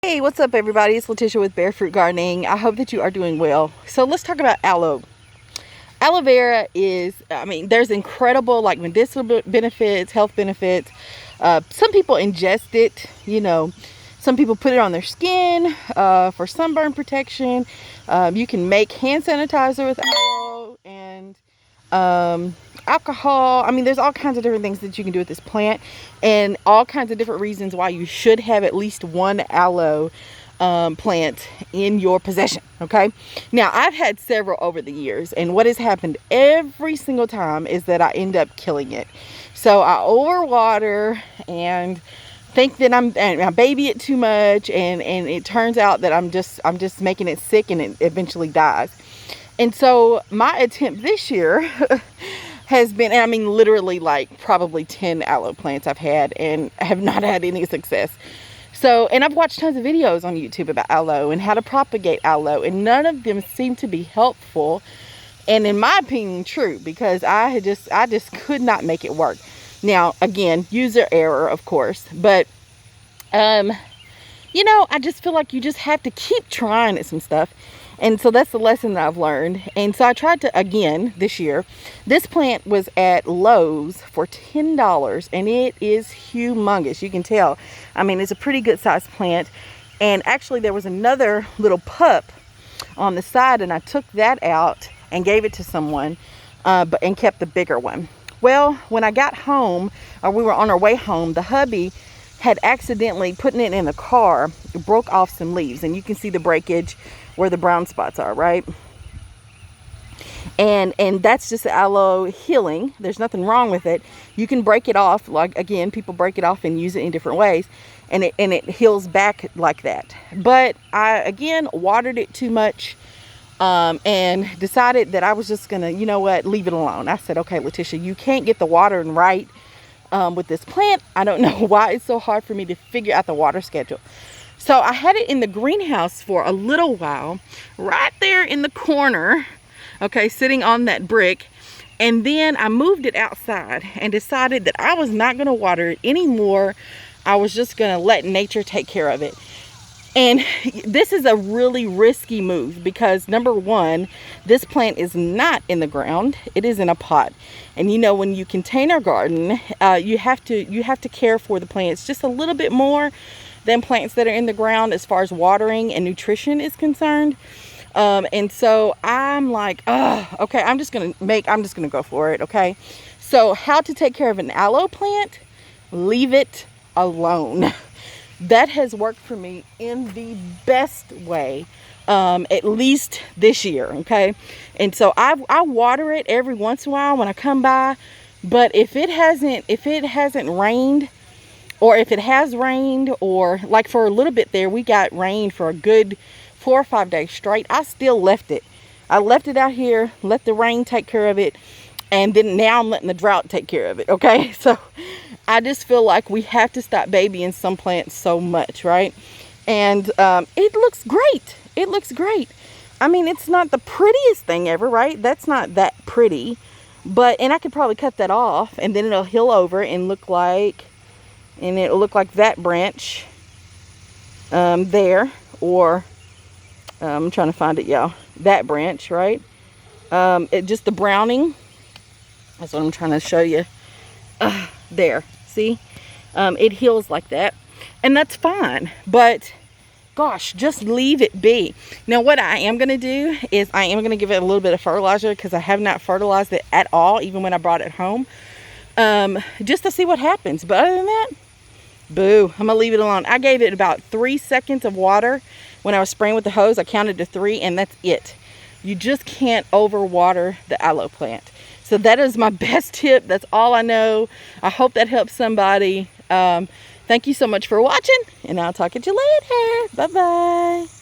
Hey, what's up everybody? It's Letitia with BearFruit Gardening. I hope that you are doing well. So let's talk about aloe. Aloe vera is, there's incredible like medicinal benefits, health benefits. Some people ingest it, some people put it on their skin for sunburn protection. You can make hand sanitizer with aloe and alcohol. There's all kinds of different things that you can do with this plant, and all kinds of different reasons why you should have at least one aloe plant in your possession. Okay, now I've had several over the years, and what has happened every single time is that I end up killing it. So I overwater and think that I baby it too much, and it turns out that I'm just making it sick, and it eventually dies. And so my attempt this year has been, literally like probably 10 aloe plants I've had and have not had any success. So, and I've watched tons of videos on YouTube about aloe and how to propagate aloe, and none of them seem to be helpful. And in my opinion, true, because I just could not make it work. Now, again, user error, of course, but, I just feel like you just have to keep trying at some stuff. And so that's the lesson that I've learned. And so I tried to, again, this year. This plant was at Lowe's for $10, and it is humongous. You can tell. It's a pretty good sized plant. And actually there was another little pup on the side, and I took that out and gave it to someone, and kept the bigger one. Well, when I got home, or we were on our way home, the hubby had accidentally, putting it in the car, broke off some leaves, and you can see the breakage where the brown spots are, right? And that's just aloe healing. There's nothing wrong with it. You can break it off, like, again, people break it off and use it in different ways, and it heals back like that. But I, again, watered it too much, and decided that I was just gonna, leave it alone. I said, okay, Letitia, you can't get the watering right with this plant. I don't know why it's so hard for me to figure out the water schedule. So I had it in the greenhouse for a little while, right there in the corner, okay, sitting on that brick. And then I moved it outside and decided that I was not going to water it anymore. I was just going to let nature take care of it. And this is a really risky move because, number one, this plant is not in the ground. It is in a pot. And when you container garden, you have to care for the plants just a little bit more than plants that are in the ground as far as watering and nutrition is concerned. And so I'm like, okay, I'm just gonna go for it. Okay, so how to take care of an aloe plant? Leave it alone. That has worked for me in the best way, at least this year. Okay, and so I water it every once in a while when I come by, but if it hasn't rained, or if it has rained, or like for a little bit there, we got rain for a good 4 or 5 days straight, I still left it. I left it out here, let the rain take care of it, and then now I'm letting the drought take care of it, okay? So I just feel like we have to stop babying some plants so much, right? And it looks great. It looks great. It's not the prettiest thing ever, right? That's not that pretty, and I could probably cut that off, and then it'll heal over and look like, it'll look like that branch there, or I'm trying to find it, y'all. That branch, right? Just the browning. That's what I'm trying to show you. There, see? It heals like that, and that's fine. But gosh, just leave it be. Now, what I am going to do is I am going to give it a little bit of fertilizer, because I have not fertilized it at all, even when I brought it home, just to see what happens. But other than that, boo, I'm gonna leave it alone. I gave it about 3 seconds of water when I was spraying with the hose. I counted to 3, and that's it. You just can't overwater the aloe plant. So that is my best tip. That's all I know. I hope that helps somebody. Thank you so much for watching, and I'll talk to you later. Bye bye.